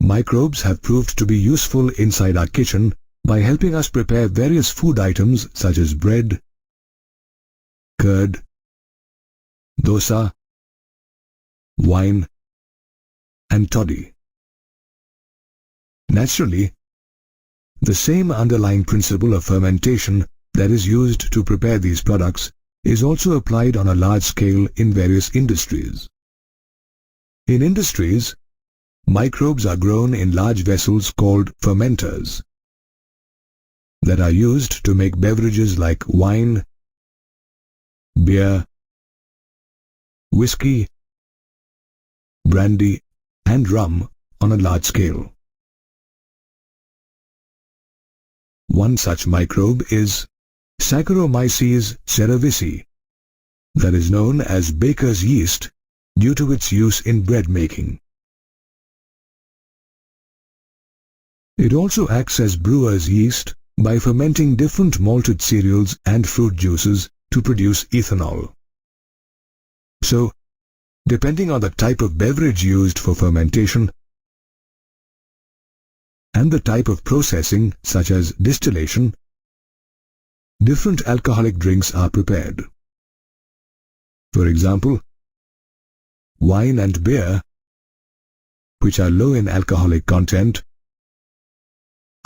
Microbes have proved to be useful inside our kitchen by helping us prepare various food items such as bread, curd, dosa, wine, and toddy. Naturally, the same underlying principle of fermentation that is used to prepare these products is also applied on a large scale in various industries. In industries, microbes are grown in large vessels called fermenters that are used to make beverages like wine, beer, whiskey, brandy, and rum on a large scale. One such microbe is Saccharomyces cerevisiae, that is known as baker's yeast due to its use in bread making. It also acts as brewer's yeast by fermenting different malted cereals and fruit juices to produce ethanol. So, depending on the type of beverage used for fermentation and the type of processing such as distillation, different alcoholic drinks are prepared. For example, wine and beer, which are low in alcoholic content,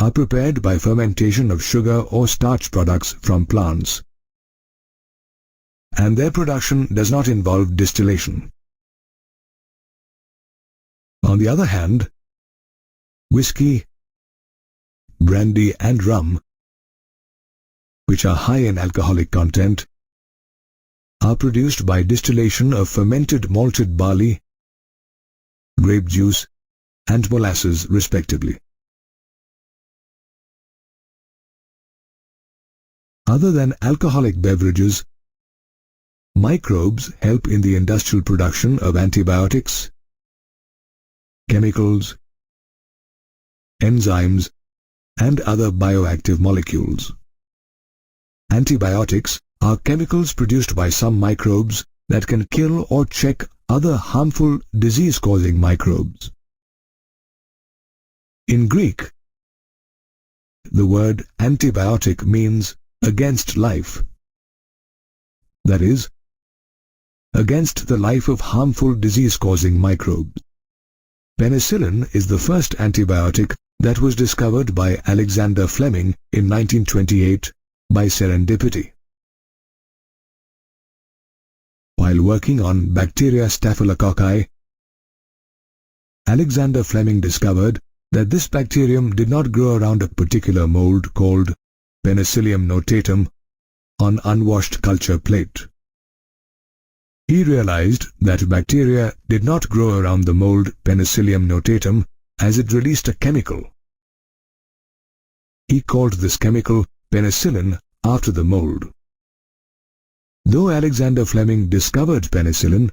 are prepared by fermentation of sugar or starch products from plants, and their production does not involve distillation. On the other hand, whiskey, brandy and rum, which are high in alcoholic content, are produced by distillation of fermented malted barley, grape juice, and molasses respectively. Other than alcoholic beverages, microbes help in the industrial production of antibiotics, chemicals, enzymes, and other bioactive molecules. Antibiotics are chemicals produced by some microbes that can kill or check other harmful disease-causing microbes. In Greek, the word antibiotic means against life, that is, against the life of harmful disease-causing microbes. Penicillin is the first antibiotic that was discovered by Alexander Fleming in 1928 by serendipity. While working on bacteria Staphylococci, Alexander Fleming discovered that this bacterium did not grow around a particular mold called Penicillium notatum on unwashed culture plate. He realized that bacteria did not grow around the mold Penicillium notatum as it released a chemical. He called this chemical penicillin after the mold. Though Alexander Fleming discovered penicillin,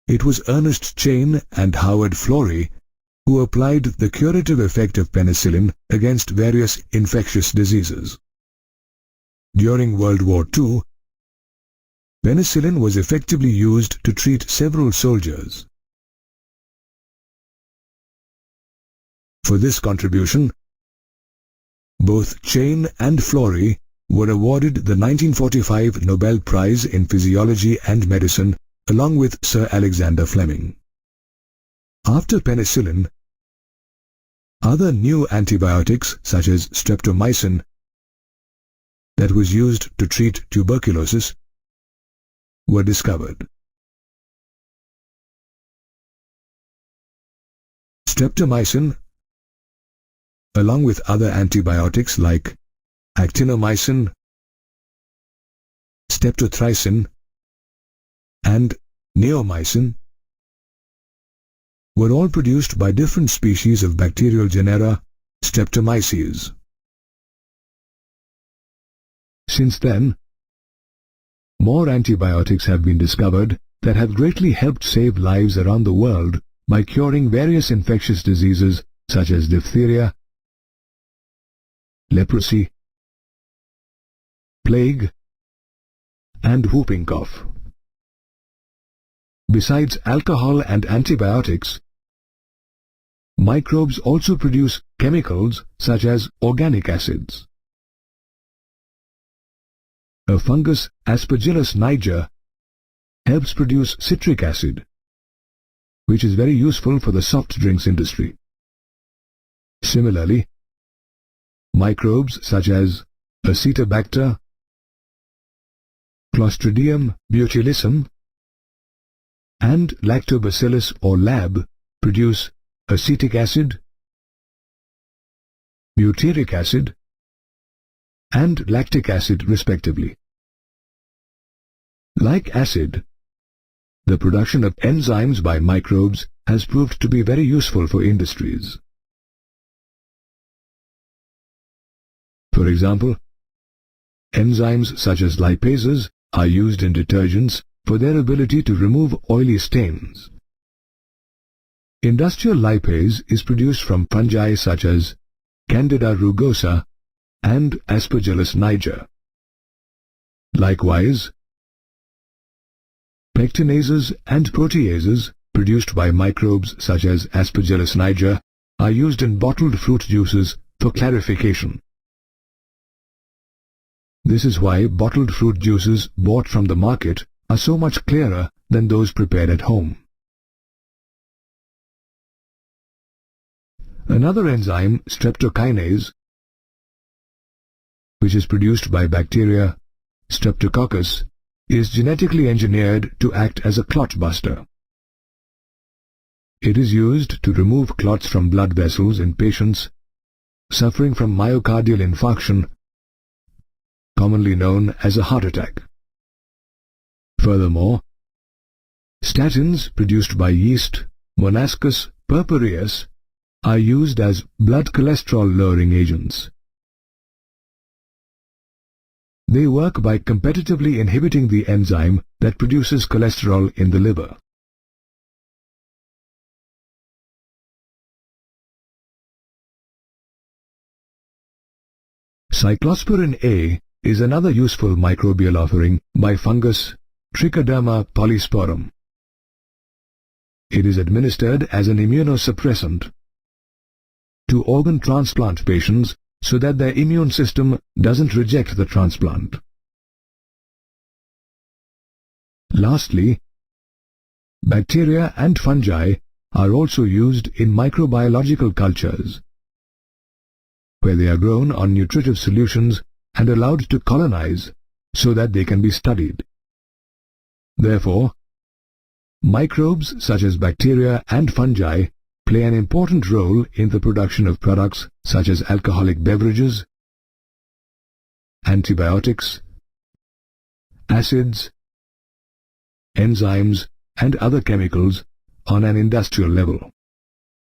it was Ernest Chain and Howard Florey who applied the curative effect of penicillin against various infectious diseases. During World War II, penicillin was effectively used to treat several soldiers. For this contribution, both Chain and Florey were awarded the 1945 Nobel Prize in Physiology and Medicine along with Sir Alexander Fleming. After penicillin, other new antibiotics such as streptomycin that was used to treat tuberculosis were discovered. Streptomycin, along with other antibiotics like actinomycin, streptothricin, and neomycin, were all produced by different species of bacterial genera Streptomyces. Since then, more antibiotics have been discovered that have greatly helped save lives around the world by curing various infectious diseases such as diphtheria, leprosy, plague, and whooping cough. Besides alcohol and antibiotics, Microbes also produce chemicals such as organic acids. A fungus, Aspergillus niger, helps produce citric acid, which is very useful for the soft drinks industry. Similarly, microbes such as Acetobacter, Clostridium botulism, and Lactobacillus or Lab produce acetic acid, butyric acid, and lactic acid respectively. Like acid, the production of enzymes by microbes has proved to be very useful for industries. For example, enzymes such as lipases are used in detergents for their ability to remove oily stains. Industrial lipase is produced from fungi such as Candida rugosa and Aspergillus niger. Likewise, pectinases and proteases produced by microbes such as Aspergillus niger are used in bottled fruit juices for clarification. This is why bottled fruit juices bought from the market are so much clearer than those prepared at home. Another enzyme, streptokinase, which is produced by bacteria Streptococcus, is genetically engineered to act as a clot buster. It is used to remove clots from blood vessels in patients suffering from myocardial infarction, commonly known as a heart attack. Furthermore, statins produced by yeast Monascus purpureus are used as blood cholesterol-lowering agents. They work by competitively inhibiting the enzyme that produces cholesterol in the liver. Cyclosporin A is another useful microbial offering by fungus Trichoderma polysporum. It is administered as an immunosuppressant to organ transplant patients so that their immune system doesn't reject the transplant. Lastly, bacteria and fungi are also used in microbiological cultures, where they are grown on nutritive solutions and allowed to colonize so that they can be studied. Therefore, microbes such as bacteria and fungi play an important role in the production of products such as alcoholic beverages, antibiotics, acids, enzymes, and other chemicals on an industrial level.